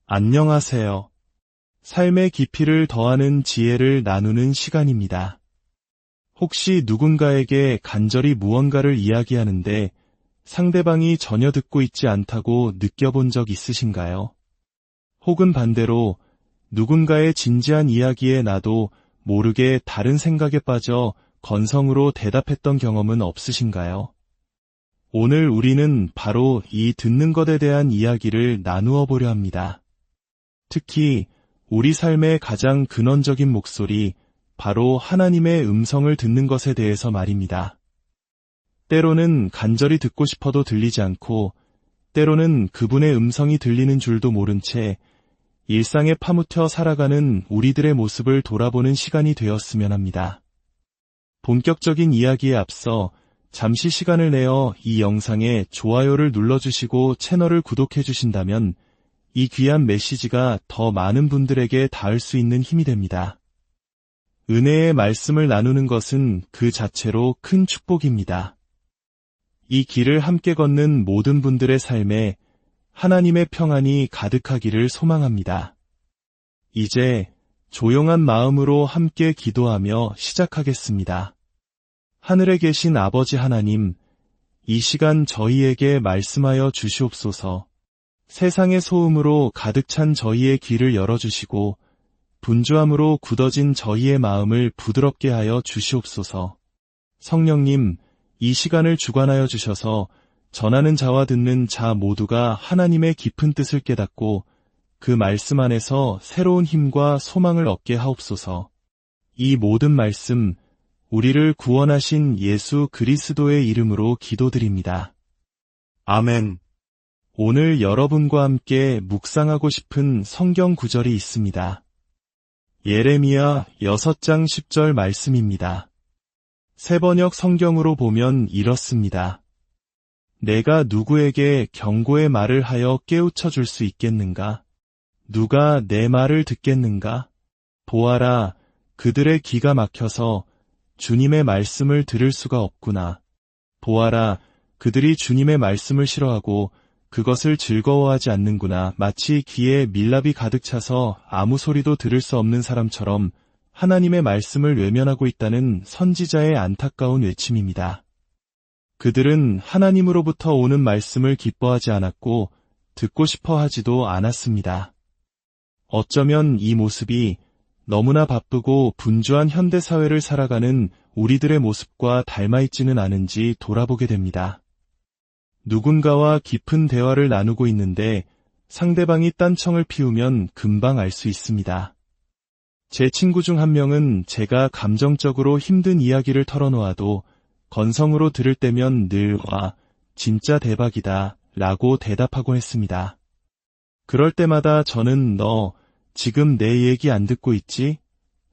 안녕하세요. 삶의 깊이를 더하는 지혜를 나누는 시간입니다. 혹시 누군가에게 간절히 무언가를 이야기하는데 상대방이 전혀 듣고 있지 않다고 느껴본 적 있으신가요? 혹은 반대로 누군가의 진지한 이야기에 나도 모르게 다른 생각에 빠져 건성으로 대답했던 경험은 없으신가요? 오늘 우리는 바로 이 듣는 것에 대한 이야기를 나누어 보려 합니다. 특히 우리 삶의 가장 근원적인 목소리, 바로 하나님의 음성을 듣는 것에 대해서 말입니다. 때로는 간절히 듣고 싶어도 들리지 않고, 때로는 그분의 음성이 들리는 줄도 모른 채 일상에 파묻혀 살아가는 우리들의 모습을 돌아보는 시간이 되었으면 합니다. 본격적인 이야기에 앞서 잠시 시간을 내어 이 영상에 좋아요를 눌러주시고 채널을 구독해 주신다면 이 귀한 메시지가 더 많은 분들에게 닿을 수 있는 힘이 됩니다. 은혜의 말씀을 나누는 것은 그 자체로 큰 축복입니다. 이 길을 함께 걷는 모든 분들의 삶에 하나님의 평안이 가득하기를 소망합니다. 이제 조용한 마음으로 함께 기도하며 시작하겠습니다. 하늘에 계신 아버지 하나님, 이 시간 저희에게 말씀하여 주시옵소서. 세상의 소음으로 가득 찬 저희의 귀를 열어주시고 분주함으로 굳어진 저희의 마음을 부드럽게 하여 주시옵소서. 성령님, 이 시간을 주관하여 주셔서 전하는 자와 듣는 자 모두가 하나님의 깊은 뜻을 깨닫고 그 말씀 안에서 새로운 힘과 소망을 얻게 하옵소서. 이 모든 말씀, 우리를 구원하신 예수 그리스도의 이름으로 기도드립니다. 아멘. 오늘 여러분과 함께 묵상하고 싶은 성경 구절이 있습니다. 예레미야 6장 10절 말씀입니다. 새번역 성경으로 보면 이렇습니다. 내가 누구에게 경고의 말을 하여 깨우쳐 줄 수 있겠는가? 누가 내 말을 듣겠는가? 보아라, 그들의 귀가 막혀서 주님의 말씀을 들을 수가 없구나. 보아라, 그들이 주님의 말씀을 싫어하고 그것을 즐거워하지 않는구나. 마치 귀에 밀랍이 가득 차서 아무 소리도 들을 수 없는 사람처럼 하나님의 말씀을 외면하고 있다는 선지자의 안타까운 외침입니다. 그들은 하나님으로부터 오는 말씀을 기뻐하지 않았고 듣고 싶어 하지도 않았습니다. 어쩌면 이 모습이 너무나 바쁘고 분주한 현대사회를 살아가는 우리들의 모습과 닮아있지는 않은지 돌아보게 됩니다. 누군가와 깊은 대화를 나누고 있는데 상대방이 딴청을 피우면 금방 알 수 있습니다. 제 친구 중 한 명은 제가 감정적으로 힘든 이야기를 털어놓아도 건성으로 들을 때면 늘 와, 진짜 대박이다 라고 대답하곤 했습니다. 그럴 때마다 저는 너 지금 내 얘기 안 듣고 있지?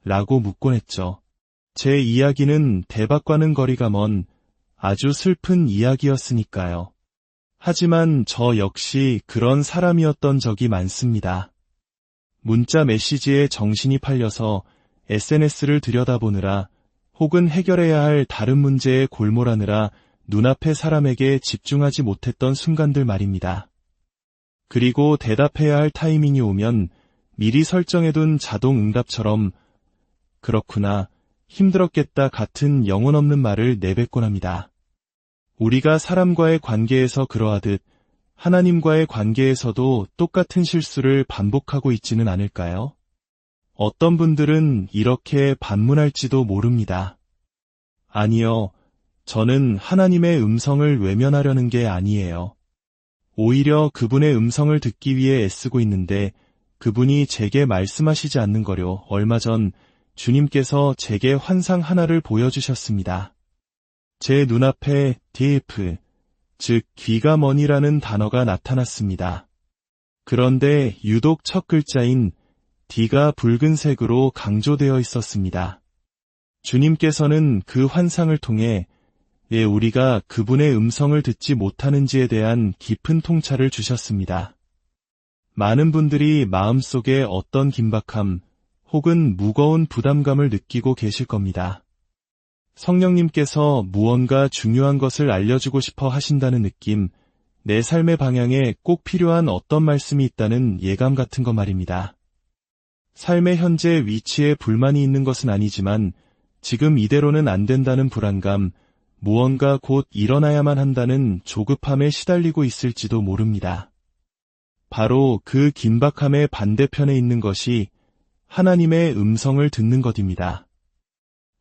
라고 묻곤 했죠. 제 이야기는 대박과는 거리가 먼 아주 슬픈 이야기였으니까요. 하지만 저 역시 그런 사람이었던 적이 많습니다. 문자 메시지에 정신이 팔려서 SNS를 들여다보느라 혹은 해결해야 할 다른 문제에 골몰하느라 눈앞의 사람에게 집중하지 못했던 순간들 말입니다. 그리고 대답해야 할 타이밍이 오면 미리 설정해둔 자동 응답처럼 그렇구나, 힘들었겠다 같은 영혼 없는 말을 내뱉곤 합니다. 우리가 사람과의 관계에서 그러하듯 하나님과의 관계에서도 똑같은 실수를 반복하고 있지는 않을까요? 어떤 분들은 이렇게 반문할지도 모릅니다. 아니요, 저는 하나님의 음성을 외면하려는 게 아니에요. 오히려 그분의 음성을 듣기 위해 애쓰고 있는데 그분이 제게 말씀하시지 않는 거려. 얼마 전 주님께서 제게 환상 하나를 보여주셨습니다. 제 눈앞에 deaf, 즉 귀가 먼이라는 단어가 나타났습니다. 그런데 유독 첫 글자인 D가 붉은색으로 강조되어 있었습니다. 주님께서는 그 환상을 통해 왜 우리가 그분의 음성을 듣지 못하는지에 대한 깊은 통찰을 주셨습니다. 많은 분들이 마음속에 어떤 긴박함 혹은 무거운 부담감을 느끼고 계실 겁니다. 성령님께서 무언가 중요한 것을 알려주고 싶어 하신다는 느낌, 내 삶의 방향에 꼭 필요한 어떤 말씀이 있다는 예감 같은 거 말입니다. 삶의 현재 위치에 불만이 있는 것은 아니지만 지금 이대로는 안 된다는 불안감, 무언가 곧 일어나야만 한다는 조급함에 시달리고 있을지도 모릅니다. 바로 그 긴박함의 반대편에 있는 것이 하나님의 음성을 듣는 것입니다.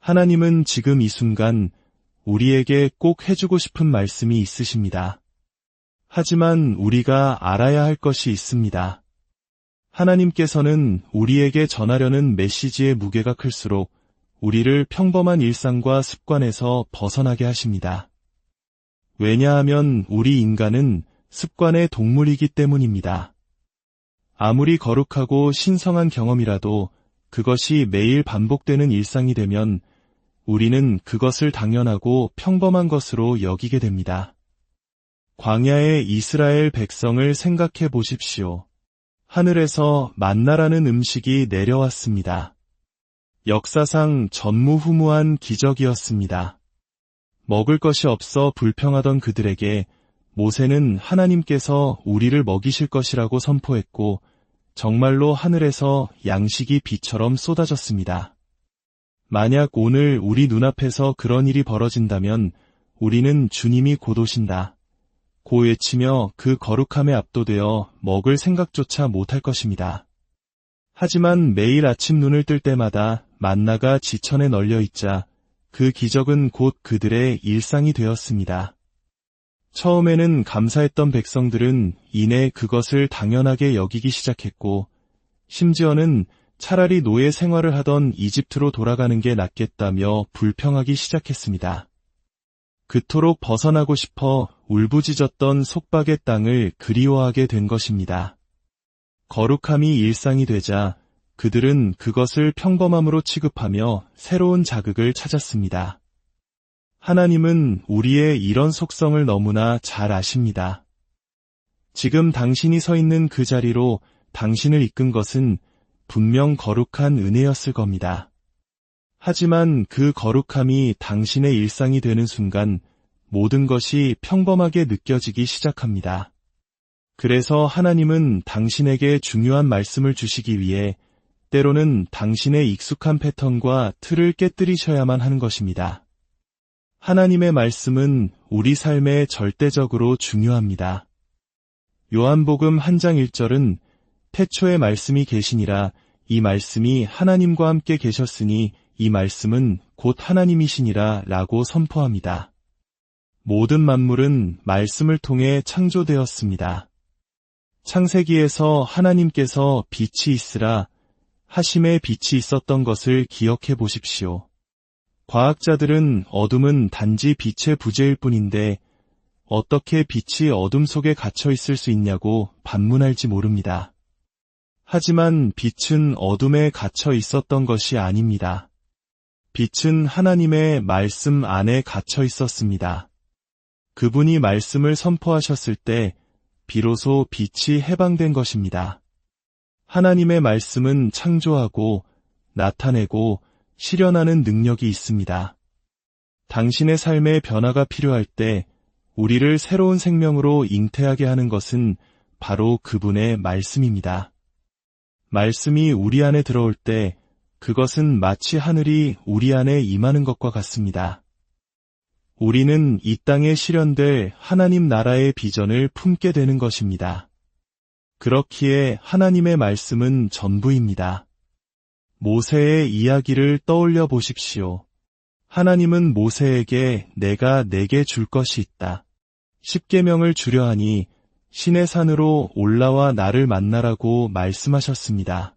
하나님은 지금 이 순간 우리에게 꼭 해주고 싶은 말씀이 있으십니다. 하지만 우리가 알아야 할 것이 있습니다. 하나님께서는 우리에게 전하려는 메시지의 무게가 클수록 우리를 평범한 일상과 습관에서 벗어나게 하십니다. 왜냐하면 우리 인간은 습관의 동물이기 때문입니다. 아무리 거룩하고 신성한 경험이라도 그것이 매일 반복되는 일상이 되면 우리는 그것을 당연하고 평범한 것으로 여기게 됩니다. 광야의 이스라엘 백성을 생각해 보십시오. 하늘에서 만나라는 음식이 내려왔습니다. 역사상 전무후무한 기적이었습니다. 먹을 것이 없어 불평하던 그들에게 모세는 하나님께서 우리를 먹이실 것이라고 선포했고 정말로 하늘에서 양식이 비처럼 쏟아졌습니다. 만약 오늘 우리 눈앞에서 그런 일이 벌어진다면 우리는 주님이 곧 오신다 고 외치며 그 거룩함에 압도되어 먹을 생각조차 못할 것입니다. 하지만 매일 아침 눈을 뜰 때마다 만나가 지천에 널려 있자 그 기적은 곧 그들의 일상이 되었습니다. 처음에는 감사했던 백성들은 이내 그것을 당연하게 여기기 시작했고 심지어는 차라리 노예 생활을 하던 이집트로 돌아가는 게 낫겠다며 불평하기 시작했습니다. 그토록 벗어나고 싶어 울부짖었던 속박의 땅을 그리워하게 된 것입니다. 거룩함이 일상이 되자 그들은 그것을 평범함으로 취급하며 새로운 자극을 찾았습니다. 하나님은 우리의 이런 속성을 너무나 잘 아십니다. 지금 당신이 서 있는 그 자리로 당신을 이끈 것은 분명 거룩한 은혜였을 겁니다. 하지만 그 거룩함이 당신의 일상이 되는 순간 모든 것이 평범하게 느껴지기 시작합니다. 그래서 하나님은 당신에게 중요한 말씀을 주시기 위해 때로는 당신의 익숙한 패턴과 틀을 깨뜨리셔야만 하는 것입니다. 하나님의 말씀은 우리 삶에 절대적으로 중요합니다. 요한복음 1장 1절은 태초에 말씀이 계시니라 이 말씀이 하나님과 함께 계셨으니 이 말씀은 곧 하나님이시니라 라고 선포합니다. 모든 만물은 말씀을 통해 창조되었습니다. 창세기에서 하나님께서 빛이 있으라 하심에 빛이 있었던 것을 기억해 보십시오. 과학자들은 어둠은 단지 빛의 부재일 뿐인데 어떻게 빛이 어둠 속에 갇혀 있을 수 있냐고 반문할지 모릅니다. 하지만 빛은 어둠에 갇혀 있었던 것이 아닙니다. 빛은 하나님의 말씀 안에 갇혀 있었습니다. 그분이 말씀을 선포하셨을 때 비로소 빛이 해방된 것입니다. 하나님의 말씀은 창조하고 나타내고 실현하는 능력이 있습니다. 당신의 삶에 변화가 필요할 때 우리를 새로운 생명으로 잉태하게 하는 것은 바로 그분의 말씀입니다. 말씀이 우리 안에 들어올 때 그것은 마치 하늘이 우리 안에 임하는 것과 같습니다. 우리는 이 땅에 실현될 하나님 나라의 비전을 품게 되는 것입니다. 그렇기에 하나님의 말씀은 전부입니다. 모세의 이야기를 떠올려 보십시오. 하나님은 모세에게 내가 내게 줄 것이 있다. 십계명을 주려 하니 시내 산으로 올라와 나를 만나라고 말씀하셨습니다.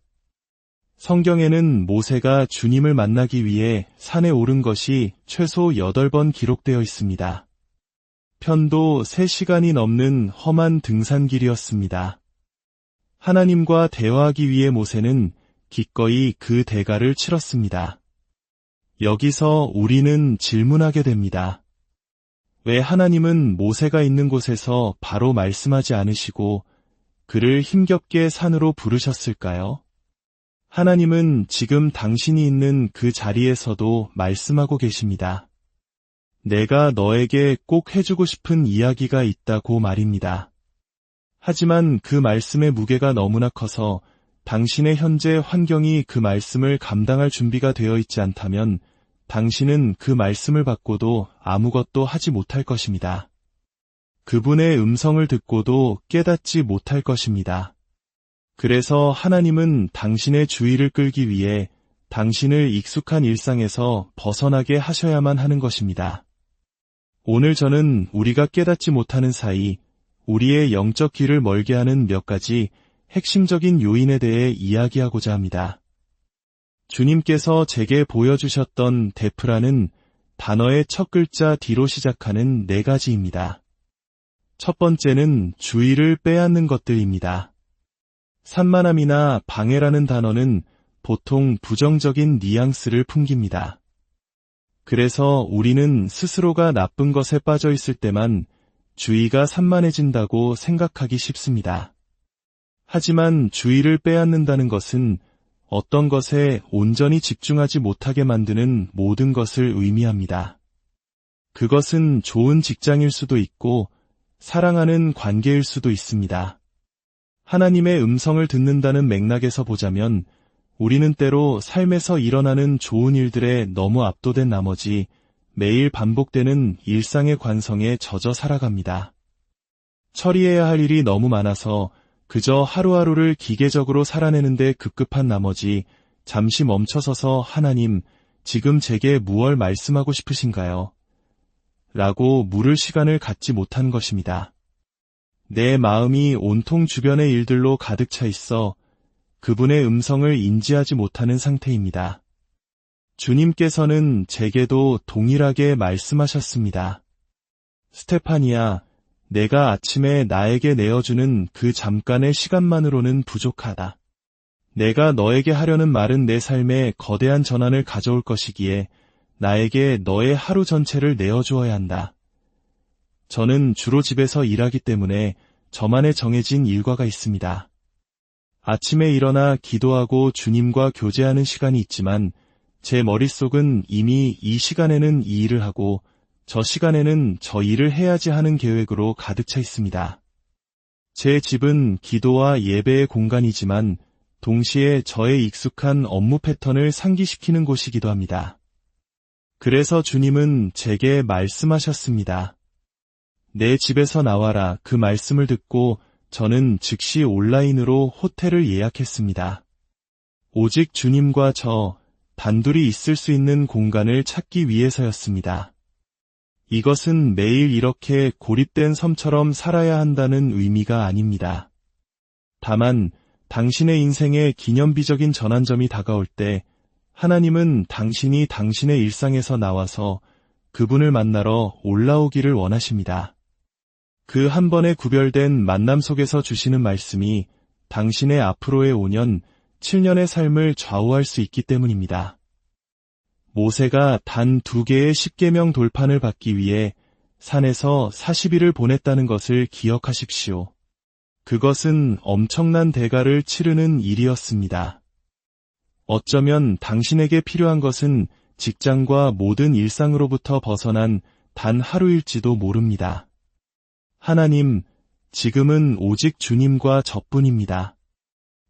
성경에는 모세가 주님을 만나기 위해 산에 오른 것이 최소 8번 기록되어 있습니다. 편도 3시간이 넘는 험한 등산길이었습니다. 하나님과 대화하기 위해 모세는 기꺼이 그 대가를 치렀습니다. 여기서 우리는 질문하게 됩니다. 왜 하나님은 모세가 있는 곳에서 바로 말씀하지 않으시고 그를 힘겹게 산으로 부르셨을까요? 하나님은 지금 당신이 있는 그 자리에서도 말씀하고 계십니다. 내가 너에게 꼭 해주고 싶은 이야기가 있다고 말입니다. 하지만 그 말씀의 무게가 너무나 커서 당신의 현재 환경이 그 말씀을 감당할 준비가 되어 있지 않다면 당신은 그 말씀을 받고도 아무것도 하지 못할 것입니다. 그분의 음성을 듣고도 깨닫지 못할 것입니다. 그래서 하나님은 당신의 주의를 끌기 위해 당신을 익숙한 일상에서 벗어나게 하셔야만 하는 것입니다. 오늘 저는 우리가 깨닫지 못하는 사이 우리의 영적 길을 멀게 하는 몇 가지 핵심적인 요인에 대해 이야기하고자 합니다. 주님께서 제게 보여주셨던 데프라는 단어의 첫 글자 D로 시작하는 4가지입니다. 첫 번째는 주의를 빼앗는 것들입니다. 산만함이나 방해라는 단어는 보통 부정적인 뉘앙스를 풍깁니다. 그래서 우리는 스스로가 나쁜 것에 빠져 있을 때만 주의가 산만해진다고 생각하기 쉽습니다. 하지만 주의를 빼앗는다는 것은 어떤 것에 온전히 집중하지 못하게 만드는 모든 것을 의미합니다. 그것은 좋은 직장일 수도 있고 사랑하는 관계일 수도 있습니다. 하나님의 음성을 듣는다는 맥락에서 보자면 우리는 때로 삶에서 일어나는 좋은 일들에 너무 압도된 나머지 매일 반복되는 일상의 관성에 젖어 살아갑니다. 처리해야 할 일이 너무 많아서 그저 하루하루를 기계적으로 살아내는데 급급한 나머지 잠시 멈춰서서 하나님, 지금 제게 무얼 말씀하고 싶으신가요? 라고 물을 시간을 갖지 못한 것입니다. 내 마음이 온통 주변의 일들로 가득 차 있어 그분의 음성을 인지하지 못하는 상태입니다. 주님께서는 제게도 동일하게 말씀하셨습니다. 스테파니야, 내가 아침에 나에게 내어주는 그 잠깐의 시간만으로는 부족하다. 내가 너에게 하려는 말은 내 삶에 거대한 전환을 가져올 것이기에 나에게 너의 하루 전체를 내어주어야 한다. 저는 주로 집에서 일하기 때문에 저만의 정해진 일과가 있습니다. 아침에 일어나 기도하고 주님과 교제하는 시간이 있지만 제 머릿속은 이미 이 시간에는 이 일을 하고 저 시간에는 저 일을 해야지 하는 계획으로 가득 차 있습니다. 제 집은 기도와 예배의 공간이지만 동시에 저의 익숙한 업무 패턴을 상기시키는 곳이기도 합니다. 그래서 주님은 제게 말씀하셨습니다. 내 집에서 나와라. 그 말씀을 듣고 저는 즉시 온라인으로 호텔을 예약했습니다. 오직 주님과 저 단둘이 있을 수 있는 공간을 찾기 위해서였습니다. 이것은 매일 이렇게 고립된 섬처럼 살아야 한다는 의미가 아닙니다. 다만 당신의 인생에 기념비적인 전환점이 다가올 때 하나님은 당신이 당신의 일상에서 나와서 그분을 만나러 올라오기를 원하십니다. 그 한 번의 구별된 만남 속에서 주시는 말씀이 당신의 앞으로의 5년, 7년의 삶을 좌우할 수 있기 때문입니다. 모세가 단 2개의 10계명 돌판을 받기 위해 산에서 40일을 보냈다는 것을 기억하십시오. 그것은 엄청난 대가를 치르는 일이었습니다. 어쩌면 당신에게 필요한 것은 직장과 모든 일상으로부터 벗어난 단 하루일지도 모릅니다. 하나님, 지금은 오직 주님과 저뿐입니다.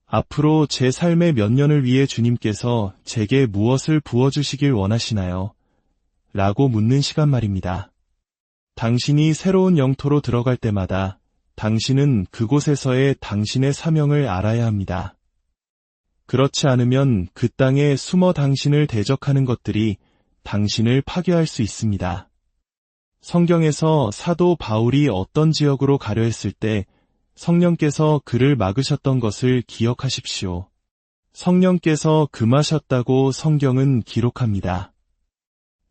앞으로 제 삶의 몇 년을 위해 주님께서 제게 무엇을 부어주시길 원하시나요? 라고 묻는 시간 말입니다. 당신이 새로운 영토로 들어갈 때마다 당신은 그곳에서의 당신의 사명을 알아야 합니다. 그렇지 않으면 그 땅에 숨어 당신을 대적하는 것들이 당신을 파괴할 수 있습니다. 성경에서 사도 바울이 어떤 지역으로 가려 했을 때 성령께서 그를 막으셨던 것을 기억하십시오. 성령께서 금하셨다고 성경은 기록합니다.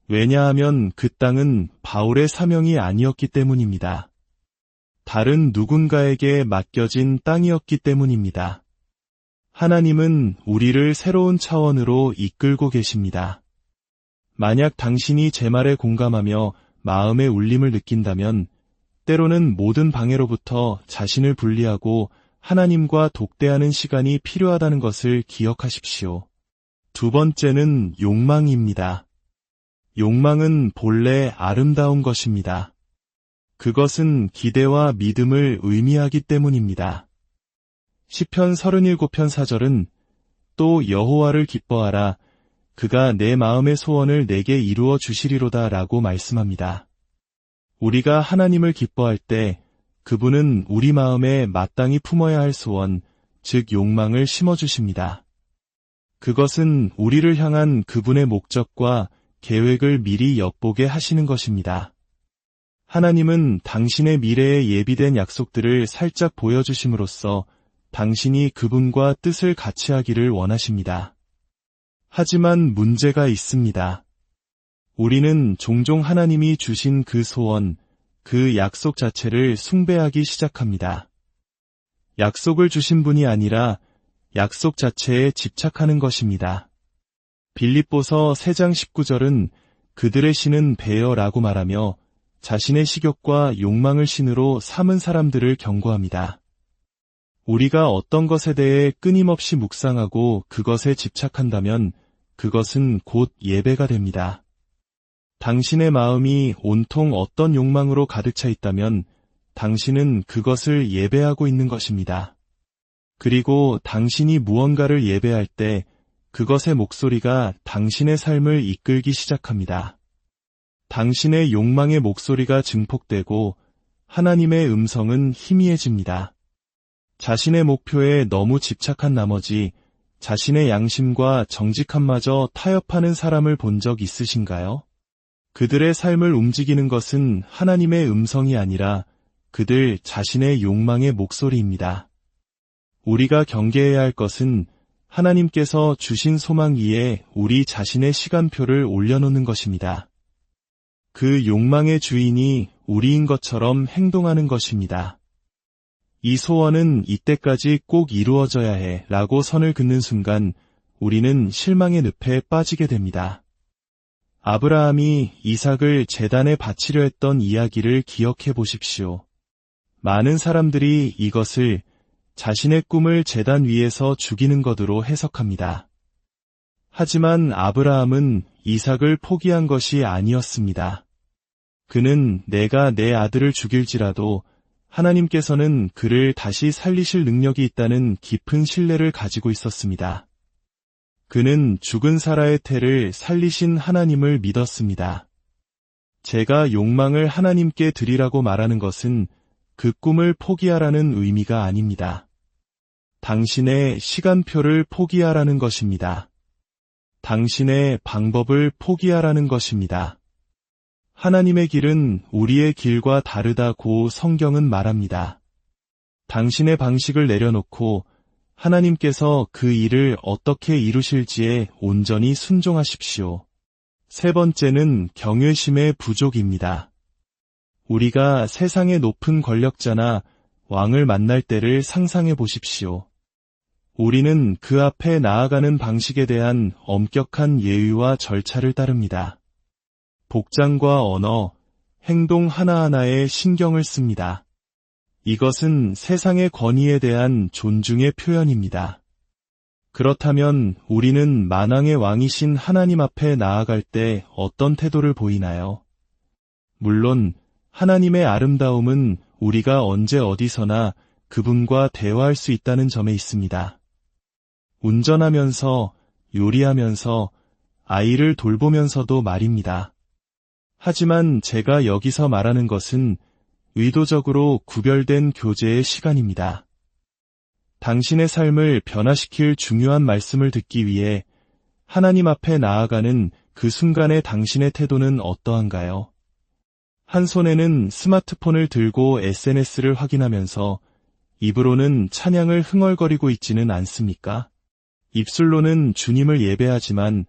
왜냐하면 그 땅은 바울의 사명이 아니었기 때문입니다. 다른 누군가에게 맡겨진 땅이었기 때문입니다. 하나님은 우리를 새로운 차원으로 이끌고 계십니다. 만약 당신이 제 말에 공감하며 마음의 울림을 느낀다면 때로는 모든 방해로부터 자신을 분리하고 하나님과 독대하는 시간이 필요하다는 것을 기억하십시오. 두 번째는 욕망입니다. 욕망은 본래 아름다운 것입니다. 그것은 기대와 믿음을 의미하기 때문입니다. 시편 37편 4절은 또 여호와를 기뻐하라. 그가 내 마음의 소원을 내게 이루어 주시리로다 라고 말씀합니다. 우리가 하나님을 기뻐할 때 그분은 우리 마음에 마땅히 품어야 할 소원, 즉 욕망을 심어주십니다. 그것은 우리를 향한 그분의 목적과 계획을 미리 엿보게 하시는 것입니다. 하나님은 당신의 미래에 예비된 약속들을 살짝 보여주심으로써 당신이 그분과 뜻을 같이 하기를 원하십니다. 하지만 문제가 있습니다. 우리는 종종 하나님이 주신 그 소원, 그 약속 자체를 숭배하기 시작합니다. 약속을 주신 분이 아니라 약속 자체에 집착하는 것입니다. 빌립보서 3장 19절은 그들의 신은 배여라고 말하며 자신의 식욕과 욕망을 신으로 삼은 사람들을 경고합니다. 우리가 어떤 것에 대해 끊임없이 묵상하고 그것에 집착한다면 그것은 곧 예배가 됩니다. 당신의 마음이 온통 어떤 욕망으로 가득 차 있다면 당신은 그것을 예배하고 있는 것입니다. 그리고 당신이 무언가를 예배할 때 그것의 목소리가 당신의 삶을 이끌기 시작합니다. 당신의 욕망의 목소리가 증폭되고 하나님의 음성은 희미해집니다. 자신의 목표에 너무 집착한 나머지 자신의 양심과 정직함마저 타협하는 사람을 본 적 있으신가요? 그들의 삶을 움직이는 것은 하나님의 음성이 아니라 그들 자신의 욕망의 목소리입니다. 우리가 경계해야 할 것은 하나님께서 주신 소망 위에 우리 자신의 시간표를 올려놓는 것입니다. 그 욕망의 주인이 우리인 것처럼 행동하는 것입니다. 이 소원은 이때까지 꼭 이루어져야 해 라고 선을 긋는 순간 우리는 실망의 늪에 빠지게 됩니다. 아브라함이 이삭을 제단에 바치려 했던 이야기를 기억해 보십시오. 많은 사람들이 이것을 자신의 꿈을 제단 위에서 죽이는 것으로 해석합니다. 하지만 아브라함은 이삭을 포기한 것이 아니었습니다. 그는 내가 내 아들을 죽일지라도 하나님께서는 그를 다시 살리실 능력이 있다는 깊은 신뢰를 가지고 있었습니다. 그는 죽은 사라의 태를 살리신 하나님을 믿었습니다. 제가 욕망을 하나님께 드리라고 말하는 것은 그 꿈을 포기하라는 의미가 아닙니다. 당신의 시간표를 포기하라는 것입니다. 당신의 방법을 포기하라는 것입니다. 하나님의 길은 우리의 길과 다르다고 성경은 말합니다. 당신의 방식을 내려놓고 하나님께서 그 일을 어떻게 이루실지에 온전히 순종하십시오. 세 번째는 경외심의 부족입니다. 우리가 세상의 높은 권력자나 왕을 만날 때를 상상해 보십시오. 우리는 그 앞에 나아가는 방식에 대한 엄격한 예의와 절차를 따릅니다. 복장과 언어, 행동 하나하나에 신경을 씁니다. 이것은 세상의 권위에 대한 존중의 표현입니다. 그렇다면 우리는 만왕의 왕이신 하나님 앞에 나아갈 때 어떤 태도를 보이나요? 물론 하나님의 아름다움은 우리가 언제 어디서나 그분과 대화할 수 있다는 점에 있습니다. 운전하면서, 요리하면서, 아이를 돌보면서도 말입니다. 하지만 제가 여기서 말하는 것은 의도적으로 구별된 교제의 시간입니다. 당신의 삶을 변화시킬 중요한 말씀을 듣기 위해 하나님 앞에 나아가는 그 순간의 당신의 태도는 어떠한가요? 한 손에는 스마트폰을 들고 SNS를 확인하면서 입으로는 찬양을 흥얼거리고 있지는 않습니까? 입술로는 주님을 예배하지만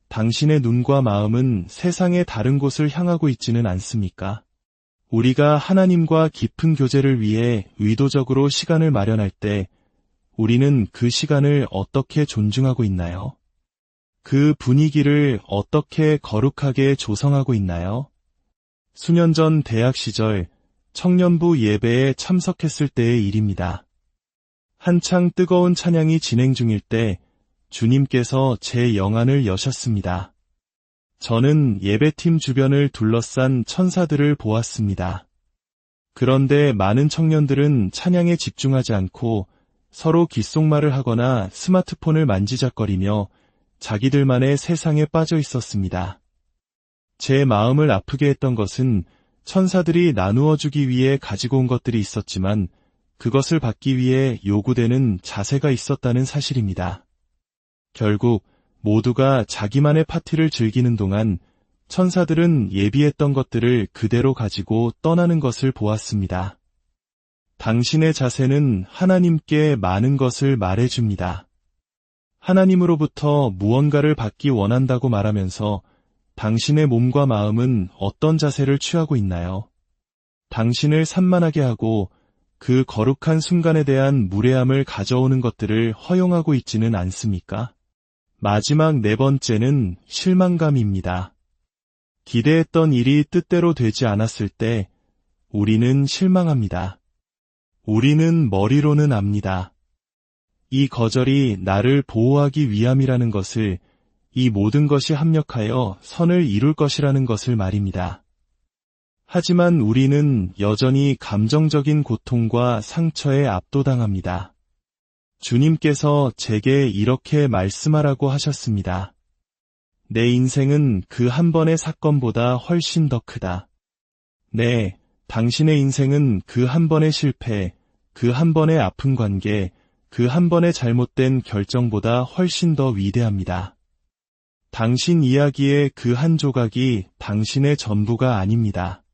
당신의 눈과 마음은 세상의 다른 곳을 향하고 있지는 않습니까? 우리가 하나님과 깊은 교제를 위해 의도적으로 시간을 마련할 때 우리는 그 시간을 어떻게 존중하고 있나요? 그 분위기를 어떻게 거룩하게 조성하고 있나요? 수년 전 대학 시절 청년부 예배에 참석했을 때의 일입니다. 한창 뜨거운 찬양이 진행 중일 때 주님께서 제 영안을 여셨습니다. 저는 예배팀 주변을 둘러싼 천사들을 보았습니다. 그런데 많은 청년들은 찬양에 집중하지 않고 서로 귓속말을 하거나 스마트폰을 만지작거리며 자기들만의 세상에 빠져 있었습니다. 제 마음을 아프게 했던 것은 천사들이 나누어 주기 위해 가지고 온 것들이 있었지만 그것을 받기 위해 요구되는 자세가 있었다는 사실입니다. 결국 모두가 자기만의 파티를 즐기는 동안 천사들은 예비했던 것들을 그대로 가지고 떠나는 것을 보았습니다. 당신의 자세는 하나님께 많은 것을 말해줍니다. 하나님으로부터 무언가를 받기 원한다고 말하면서 당신의 몸과 마음은 어떤 자세를 취하고 있나요? 당신을 산만하게 하고 그 거룩한 순간에 대한 무례함을 가져오는 것들을 허용하고 있지는 않습니까? 마지막 네 번째는 실망감입니다. 기대했던 일이 뜻대로 되지 않았을 때 우리는 실망합니다. 우리는 머리로는 압니다. 이 거절이 나를 보호하기 위함이라는 것을, 이 모든 것이 합력하여 선을 이룰 것이라는 것을 말입니다. 하지만 우리는 여전히 감정적인 고통과 상처에 압도당합니다. 주님께서 제게 이렇게 말씀하라고 하셨습니다. 내 인생은 그 한 번의 사건보다 훨씬 더 크다. 네, 당신의 인생은 그 한 번의 실패, 그 한 번의 아픈 관계, 그 한 번의 잘못된 결정보다 훨씬 더 위대합니다. 당신 이야기의 그 한 조각이 당신의 전부가 아닙니다.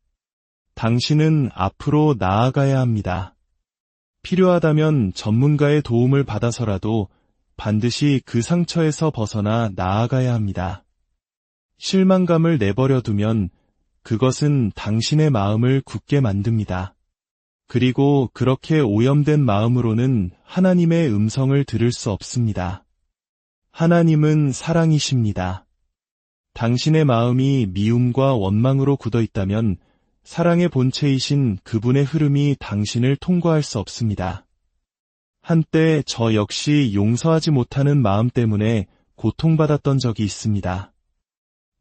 당신은 앞으로 나아가야 합니다. 필요하다면 전문가의 도움을 받아서라도 반드시 그 상처에서 벗어나 나아가야 합니다. 실망감을 내버려 두면 그것은 당신의 마음을 굳게 만듭니다. 그리고 그렇게 오염된 마음으로는 하나님의 음성을 들을 수 없습니다. 하나님은 사랑이십니다. 당신의 마음이 미움과 원망으로 굳어 있다면 사랑의 본체이신 그분의 흐름이 당신을 통과할 수 없습니다. 한때 저 역시 용서하지 못하는 마음 때문에 고통받았던 적이 있습니다.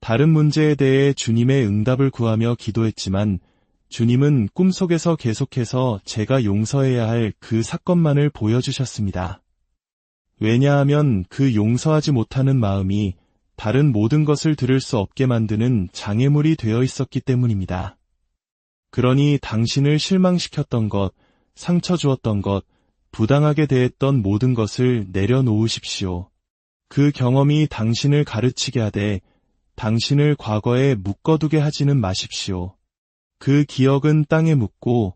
다른 문제에 대해 주님의 응답을 구하며 기도했지만 주님은 꿈속에서 계속해서 제가 용서해야 할 그 사건만을 보여주셨습니다. 왜냐하면 그 용서하지 못하는 마음이 다른 모든 것을 들을 수 없게 만드는 장애물이 되어 있었기 때문입니다. 그러니 당신을 실망시켰던 것, 상처 주었던 것, 부당하게 대했던 모든 것을 내려놓으십시오. 그 경험이 당신을 가르치게 하되 당신을 과거에 묶어두게 하지는 마십시오. 그 기억은 땅에 묻고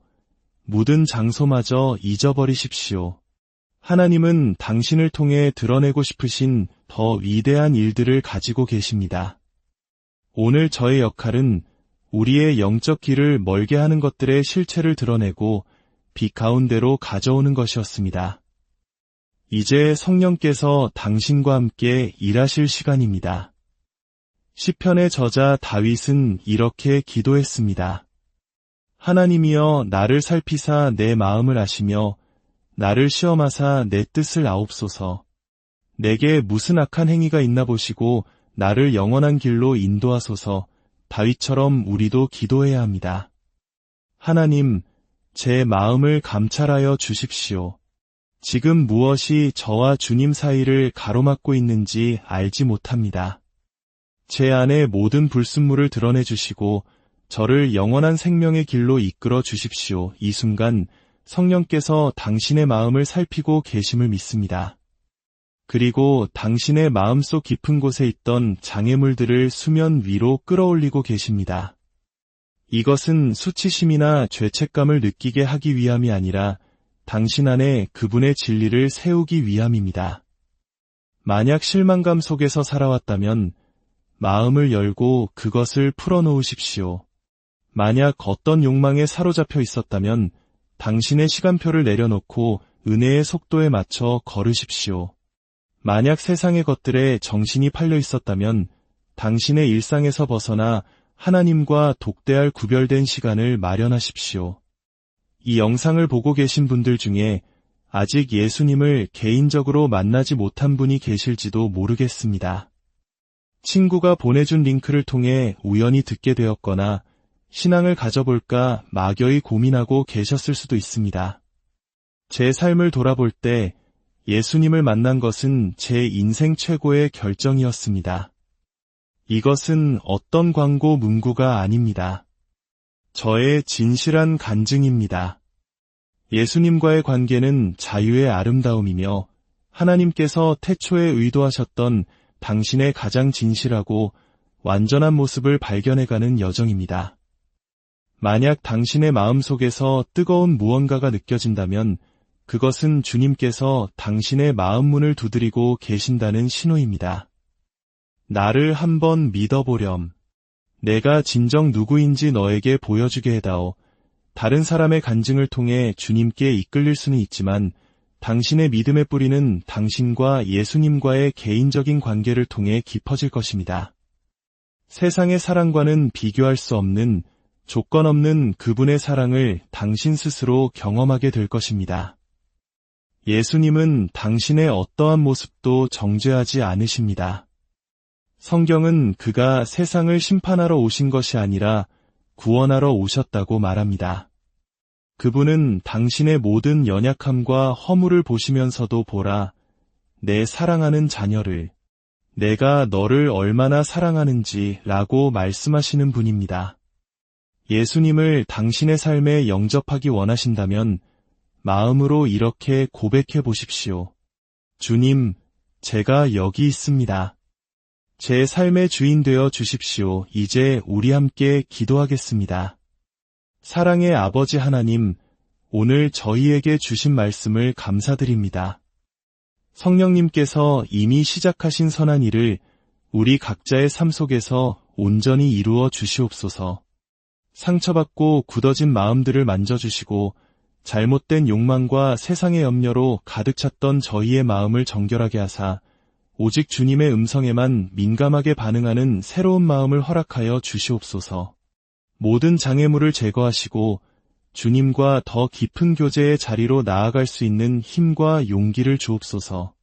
묻은 장소마저 잊어버리십시오. 하나님은 당신을 통해 드러내고 싶으신 더 위대한 일들을 가지고 계십니다. 오늘 저의 역할은 우리의 영적 길을 멀게 하는 것들의 실체를 드러내고 빛 가운데로 가져오는 것이었습니다. 이제 성령께서 당신과 함께 일하실 시간입니다. 시편의 저자 다윗은 이렇게 기도했습니다. 하나님이여 나를 살피사 내 마음을 아시며 나를 시험하사 내 뜻을 아옵소서. 내게 무슨 악한 행위가 있나 보시고 나를 영원한 길로 인도하소서. 다윗처럼 우리도 기도해야 합니다. 하나님, 제 마음을 감찰하여 주십시오. 지금 무엇이 저와 주님 사이를 가로막고 있는지 알지 못합니다. 제 안에 모든 불순물을 드러내 주시고 저를 영원한 생명의 길로 이끌어 주십시오. 이 순간 성령께서 당신의 마음을 살피고 계심을 믿습니다. 그리고 당신의 마음속 깊은 곳에 있던 장애물들을 수면 위로 끌어올리고 계십니다. 이것은 수치심이나 죄책감을 느끼게 하기 위함이 아니라 당신 안에 그분의 진리를 세우기 위함입니다. 만약 실망감 속에서 살아왔다면 마음을 열고 그것을 풀어놓으십시오. 만약 어떤 욕망에 사로잡혀 있었다면 당신의 시간표를 내려놓고 은혜의 속도에 맞춰 걸으십시오. 만약 세상의 것들에 정신이 팔려 있었다면 당신의 일상에서 벗어나 하나님과 독대할 구별된 시간을 마련하십시오. 이 영상을 보고 계신 분들 중에 아직 예수님을 개인적으로 만나지 못한 분이 계실지도 모르겠습니다. 친구가 보내준 링크를 통해 우연히 듣게 되었거나 신앙을 가져볼까 막연히 고민하고 계셨을 수도 있습니다. 제 삶을 돌아볼 때 예수님을 만난 것은 제 인생 최고의 결정이었습니다. 이것은 어떤 광고 문구가 아닙니다. 저의 진실한 간증입니다. 예수님과의 관계는 자유의 아름다움이며 하나님께서 태초에 의도하셨던 당신의 가장 진실하고 완전한 모습을 발견해가는 여정입니다. 만약 당신의 마음속에서 뜨거운 무언가가 느껴진다면 그것은 주님께서 당신의 마음 문을 두드리고 계신다는 신호입니다. 나를 한번 믿어보렴. 내가 진정 누구인지 너에게 보여주게 해다오. 다른 사람의 간증을 통해 주님께 이끌릴 수는 있지만 당신의 믿음의 뿌리는 당신과 예수님과의 개인적인 관계를 통해 깊어질 것입니다. 세상의 사랑과는 비교할 수 없는 조건 없는 그분의 사랑을 당신 스스로 경험하게 될 것입니다. 예수님은 당신의 어떠한 모습도 정죄하지 않으십니다. 성경은 그가 세상을 심판하러 오신 것이 아니라 구원하러 오셨다고 말합니다. 그분은 당신의 모든 연약함과 허물을 보시면서도 보라, 내 사랑하는 자녀를, 내가 너를 얼마나 사랑하는지 라고 말씀하시는 분입니다. 예수님을 당신의 삶에 영접하기 원하신다면 마음으로 이렇게 고백해 보십시오. 주님, 제가 여기 있습니다. 제 삶의 주인 되어 주십시오. 이제 우리 함께 기도하겠습니다. 사랑의 아버지 하나님, 오늘 저희에게 주신 말씀을 감사드립니다. 성령님께서 이미 시작하신 선한 일을 우리 각자의 삶 속에서 온전히 이루어 주시옵소서. 상처받고 굳어진 마음들을 만져주시고 잘못된 욕망과 세상의 염려로 가득 찼던 저희의 마음을 정결하게 하사 오직 주님의 음성에만 민감하게 반응하는 새로운 마음을 허락하여 주시옵소서. 모든 장애물을 제거하시고 주님과 더 깊은 교제의 자리로 나아갈 수 있는 힘과 용기를 주옵소서.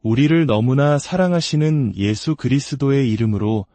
우리를 너무나 사랑하시는 예수 그리스도의 이름으로